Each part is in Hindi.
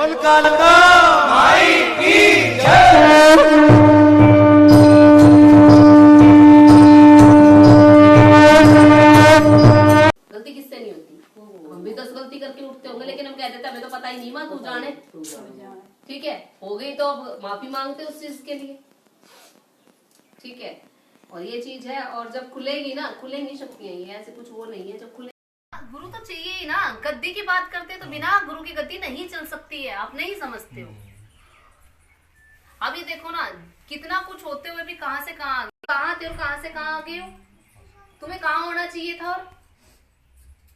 कालका माई की गलती किससे नहीं होती। हम भी 10 गलती करके उठते होंगे, लेकिन हम कह देते हमें तो पता ही नहीं, माँ तू जाने। ठीक है, हो गई तो अब माफी मांगते उस चीज के लिए। ठीक है, और ये चीज है। और जब खुलेगी ना, खुलेंगी शक्तियां, ये ऐसे कुछ वो नहीं है। जब खुले गुरु तो चाहिए ही ना। गद्दी की बात करते तो बिना गुरु की गद्दी नहीं चल सकती है, आप नहीं समझते हो। अब ये देखो ना, कितना कुछ होते हुए भी कहां से कहां कहां थे और कहां से कहां आ गए हो। तुम्हें कहां होना चाहिए था और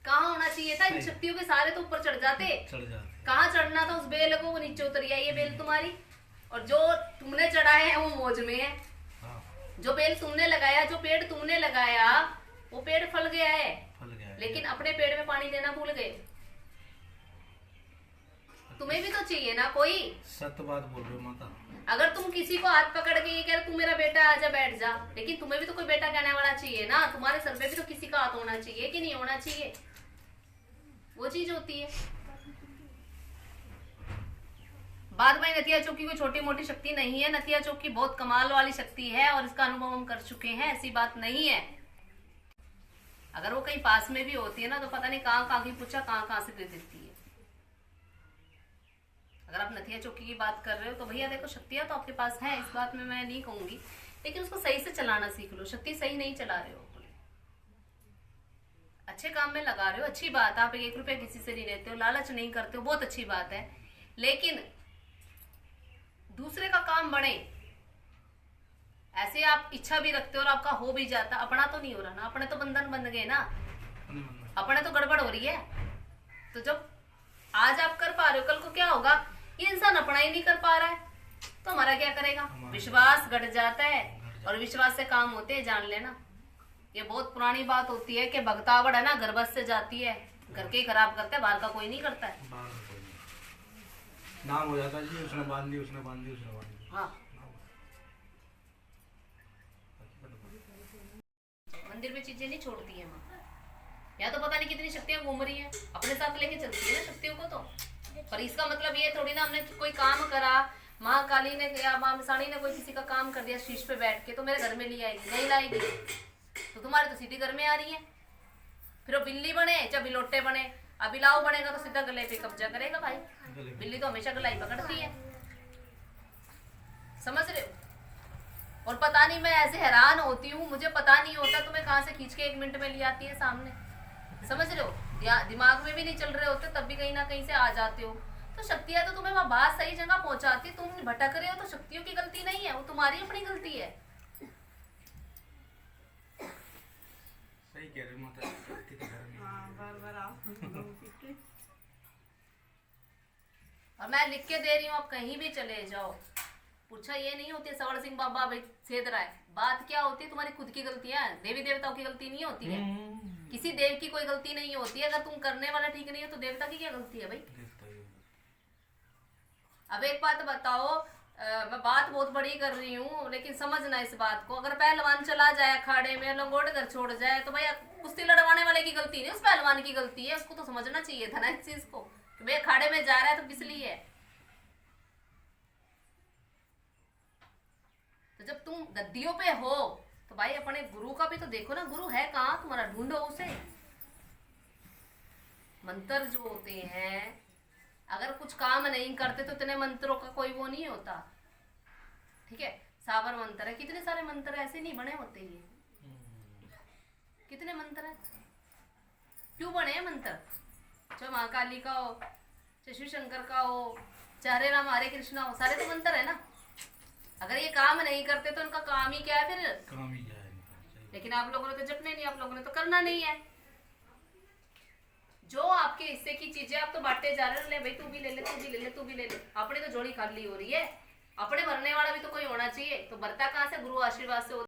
कहां होना चाहिए था। इन शक्तियों के सारे तो ऊपर चढ़ जाते। कहां चढ़ना था उस बेल को, वो नीचे उतर गया। ये बेल तुम्हारी, और जो तुमने चढ़ाए है वो मौज में है। जो बेल तुमने लगाया, जो पेड़ तुमने लगाया, वो पेड़ फल गया है, लेकिन अपने पेड़ में पानी देना भूल गए। तुम्हें भी तो चाहिए ना कोई। सत्य बात बोल रहे हो माता। अगर तुम किसी को हाथ पकड़ के ये कह रहे तू मेरा बेटा आजा बैठ जा, लेकिन तुम्हें भी तो कोई बेटा कहने वाला चाहिए ना। तुम्हारे सर पे भी तो किसी का हाथ होना चाहिए कि नहीं होना चाहिए। वो चीज होती है। बाद में नथिया चौक की कोई छोटी मोटी शक्ति नहीं है। नथिया चौक की बहुत कमाल वाली शक्ति है, और इसका अनुभव हम कर चुके हैं। ऐसी बात नहीं है। अगर वो कहीं पास में भी होती है ना, तो पता नहीं कहाँ कहाँ की पूछा कहाँ से दे देती है। अगर आप नथिया चौकी की बात कर रहे हो तो भैया देखो, शक्तियां तो आपके पास है, इस बात में मैं नहीं कहूंगी, लेकिन उसको सही से चलाना सीख लो। शक्ति सही नहीं चला रहे हो, अच्छे काम में लगा रहे हो, अच्छी बात। आप 1 रुपया किसी से नहीं लेते हो, लालच नहीं करते हो, बहुत अच्छी बात है। लेकिन दूसरे का काम बने, ऐसे आप इच्छा भी रखते हो और आपका हो भी जाता, अपना तो नहीं हो रहा ना। अपने तो बंधन बन गए ना, अपने तो गड़बड़ हो रही है। तो जब आज आप कर पा रहे हो, कल को क्या होगा। ये इंसान अपना ही नहीं कर पा रहा है तो हमारा क्या करेगा। विश्वास घट जाता है, और विश्वास से काम होते हैं, जान लेना। ये बहुत पुरानी बात होती है कि भगतावड़ है ना, घर बस से जाती है, घर के ही खराब करते हैं, बाहर का कोई नहीं करता है। नाम हो जाता है जी, उसने बांध दी, उसने बांध दी, उसने बांध दी। हाँ, मंदिर में चीजें नहीं छोड़ती है माँ। या तो पता नहीं कितनी शक्तियां घूम रही हैं, अपने साथ लेके चलती है ना शक्तियों को। तो पर इसका मतलब ये थोड़ी ना हमने कोई काम करा, माँ काली ने या माँ मिसाणी ने कोई किसी का काम कर दिया शीश पे बैठ के, तो मेरे घर में ले आएगी, नहीं लाएगी। तो तुम्हारे तो सीधी घर में आ रही है। फिर वो बिल्ली बने चाहे बिलोटे बने, अब बिलाव बनेगा तो सीधा गले पे कब्जा करेगा भाई। बिल्ली तो हमेशा गलाई पकड़ती है, समझ रहे हो। और पता नहीं, मैं ऐसे हैरान होती हूँ, मुझे पता नहीं होता तुम्हें कहाँ से खींच के 1 मिनट में ले आती है सामने, समझ रहे हो। दिमाग में भी नहीं चल रहे होते, तब भी कहीं ना कहीं से आ जाते हो। तो शक्तियां तो तुम्हें वहां बात सही जगह पहुंचाती, तुम भटक रहे हो तो शक्तियों की गलती नहीं है, वो तुम्हारी अपनी गलती है। सही कह रहे माता। और मैं लिख के दे रही हूँ, आप कहीं भी चले जाओ, पूछा ये नहीं होती है सवर सिंह बाबा भाई सेध रहा है। बात क्या होती है, तुम्हारी खुद की गलतियां। देवी देवताओं की गलती नहीं होती है, किसी देव की कोई गलती नहीं होती है। अगर तुम करने वाला ठीक नहीं हो तो देवता की क्या गलती है भाई। अब एक बात बताओ, मैं बात बहुत बड़ी कर रही हूँ, लेकिन समझना इस बात को। अगर पहलवान चला जाए अखाड़े में, लंगोट कर छोड़ जाए, तो भाई कुश्ती लड़वाने वाले की गलती नहीं, उस पहलवान की गलती है। उसको तो समझना चाहिए था ना इस चीज को, कि भाई अखाड़े में जा रहा है तो किस लिए है। तो जब तुम गद्दियों पे हो तो भाई अपने गुरु का भी तो देखो ना। गुरु है कहाँ तुम्हारा, ढूंढो उसे। मंत्र जो होते हैं, अगर कुछ काम नहीं करते तो इतने मंत्रों का कोई वो नहीं होता। ठीक है, साबर मंत्र है, कितने सारे मंत्र ऐसे नहीं बने होते। ये कितने मंत्र है, क्यों बने हैं मंत्र। चाहे महाकाली का हो, चाहे शिव शंकर का हो, चाहे हरे राम हरे कृष्णा हो, सारे तो मंत्र है ना। अगर ये काम नहीं करते तो उनका काम ही क्या है फिर, काम ही जाएगा। लेकिन आप लोगों ने तो जपने नहीं, आप लोगों ने तो करना नहीं है। जो आपके हिस्से की चीजें आप तो बांटते जा रहे हो, ले भाई तू भी ले ले, तू भी ले ले, तू भी ले ले। अपनी तो जोड़ी खाली हो रही है, अपने भरने वाला भी तो कोई होना चाहिए। तो भरता कहाँ से, गुरु आशीर्वाद से।